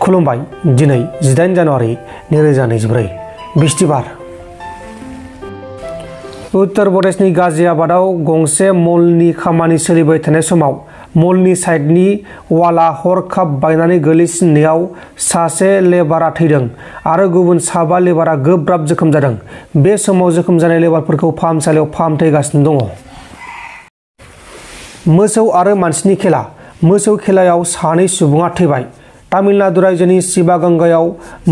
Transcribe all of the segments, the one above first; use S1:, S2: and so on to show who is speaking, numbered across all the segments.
S1: खुलुमबाय दिनै 18 जानुवारि 2024 बिस्तिबार उत्तर प्रदेशनि गाजियाबादाव गंसे मलनि खामानि सोलिबाय थानाय समाव मलनि साइडनि वाला हरखाब बायनानै गोलैसिननायाव सासे लेबारा थैदों आरो गुबुन 7 लेबारा गोब्राब जोखोम जादों। बे समाव जोखोम जानाय लेबारफोरखौ फाहामसालियाव फाहामथायगासिनो दङ। मोसौ आरो मानसिनि खेला। मोसौ खेलायाव 2 सुबुङा थैबाय। तामिलनाडु रायजोनि शिवगंगायाव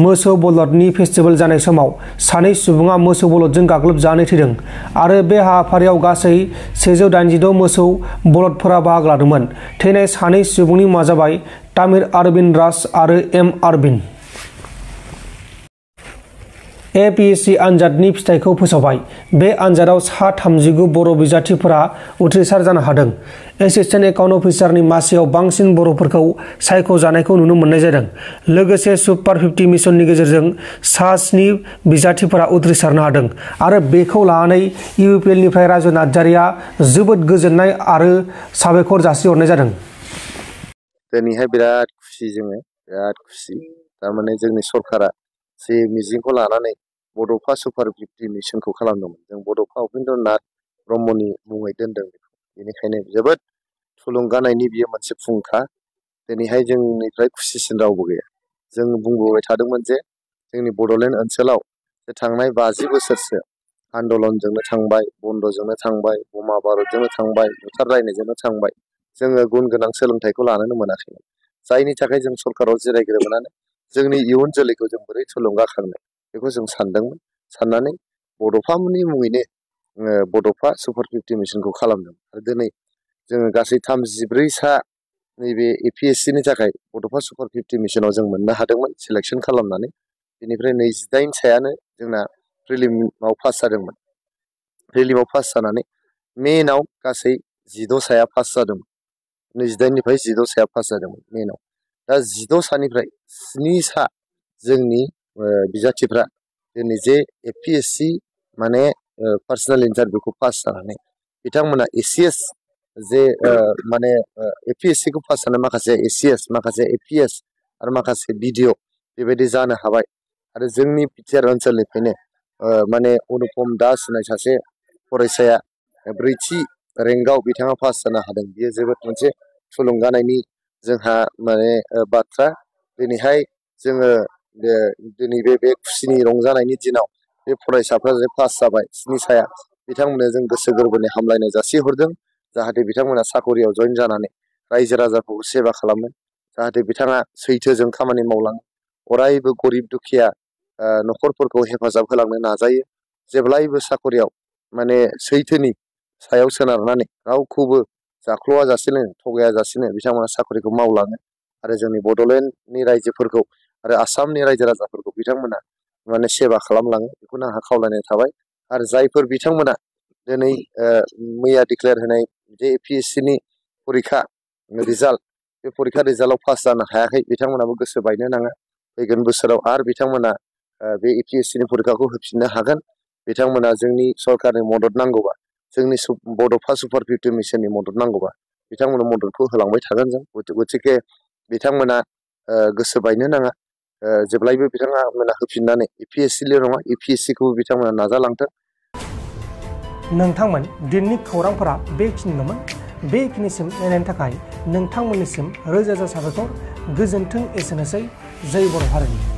S1: मोसौ बलदनि फेस्टिभेल जानाय समाव 2 सुबुङा मोसौ बलदजों गाग्लोबजानानै थैदों आरो बे हाबाफारियाव गासै 186 मोसौ बलदफोरा बाहागो लादोंमोन। थैनाय 2 सुबुंनि मुङा जाबाय तामिर अरविंद राज आरो एम अरविंद। APSC आनजादनि फिथाइखौ फोसावबाय। बे आनजादाव 39 बर' बिजाथिफोरा उथ्रिसार जानो हादों। एसिस्टेन्ट एकाउन्ट अफिसारनि मासियाव बांसिन बर'फोरखौ सायख'जानायखौ नुनो मोननाय जादों। लोगोसे सुपार 50 मिशननि गेजेरजों 7 बिजाथिफोरा उथ्रिसारनो हादों आरो बेखौ लानानै UPLनिफ्राय राजु नार्जारिया जोबोद गोजोननाय आरो साबायखर जासिहरनाय जादों।
S2: दिनैहाय बिराद खुसि जोङो बिराद खुसि थारमाने जोंनि सरकारा जे मिजिंखौ लानानै बड'फा सुपार 50 मिशनखौ खालामदोंमोन जों बड'फा उपेन्द्र नाथ ब्रह्मनि मुङै दोनदों बेनिखायनो जोबोद थुलुंगानायनि बियो मोनसे फुंखा। दिनैहाय जोंनिफ्राय खुसिसिन रावबो गैया। जों बुंबोबाय थादोंमोन जे जोंनि बड'लेण्ड ओनसोलाव जे थांनाय 50 बोसोरसो आन्दलनजोंनो थांबाय, बन्द'जोंनो थांबाय, बमा बारुदजोंनो थांबाय, बुथारलायनायजोंनो थांबाय, जोङो गुन गोनां सोलोंथाइखौ लानोनो मोनाखैमोन। जायनि थाखाय जों सरकाराव जिरायग्रोमोनानो जोंनि इयुन जोलैखौ जों बोरै थुलुंगाखांनो बेखौ जों सानदोंमोन। साननानै बड'फानि मुङैनो बड'फा सुपार 50 मिशनखौ खालामदों आरो दिनै जोङो गासै 34 नैबे APSCनि थाखाय बड'फा सुपार 50 मिशनाव जों मोननो हादोंमोन सिलेक्सन खालामनानै। बेनिफ्राय 28 जोंना प्रिलिमाव पास जादोंमोन। प्रिलिमाव पास जानानै मेनाव गासै 16 पास जादोंमोन। 28निफ्राय 16 पास जादोंमोन मेनाव। दा 16 7 जोंनि बिजाथिफ्रा दिनै जे APSC माने पार्सनेल इन्टारभिउखौ पास जानानै बिथांमोना ACS जे माने APSCखौ पास जानाय माखासे ACS माखासे APS आरो माखासे BDO बेबायदि जानो हाबाय आरो जोंनि बिटिआर ओनसोलनिफ्रायनो माने अनुपम दास होननाय सासे फरायसाया 4थि रेंकआव बिथाङा पास जानो हादों। बियो जोबोद मोनसे थुलुंगानायनि जोंहा माने बाथ्रा। दिनैहाय जोङो दिनै बे खुसिनि रंजानायनि दिनाव बे फरायसाफ्रा जे पास जाबाय 7 बिथांमोननो जों गोसो गोरबोनि हामलायनाय जासिहरदों। जाहाथे बिथांमोना साकरियाव जइन जानानै रायजो राजाखौ सेवा खालामो, जाहाथे बिथाङा सैथोजों खामानि मावलाङो, अरायबो गरिब दुखिया न'खरफोरखौ हेफाजाब होलांनो नाजायो, जेब्लायबो साकरियाव माने सैथोनि सायाव सोनारनानै रावखौबो जाख्ल'आ जासेनो थगाया जासेनो बिथांमोना साकरिखौ मावलाङो आरो जोंनि बड'लेण्डनि रायजोफोरखौ आरो आसामनि रायजो राजाफोरखौ बिथांमोना माने सेवा खालामलाङो बेखौनो आंहा खावलायनाय थाबाय। आरो जायफोर बिथांमोना दिनै मैया डिक्लेयार होनाय जे APSCनि परिखा रिजाल्ट बे परिखा रिजाल्टआव पास जानो हायाखै बिथांमोनाबो गोसो बायनो नाङा। फैगोन बोसोराव आरो बिथांमोना बे APSCनि परिखाखौ होफिननो हागोन। बिथांमोना जोंनि सरकारनि मदद नांगौबा जोंनि बड'फा सुपार 50 मिशननि मदद नांगौबा बिथांमोना मददखौ होलांबाय थागोन जों। गथिखे बिथांमोना गोसो बायनो नाङा। जेब्लायबो बिथांमोना होफिननानै APSCल' नङा APSCखौबो बिथांमोना नाजालांथों।
S1: नोंथांमोन दिननि खौरांफोरा बेखिनिल'मोन। बेखिनिसिम नायनायनि थाखाय नोंथांमोननिसिम रोजा रोजा साबायखर। गोजोन्थों। एसेनोसै। जय बर' हारिनि।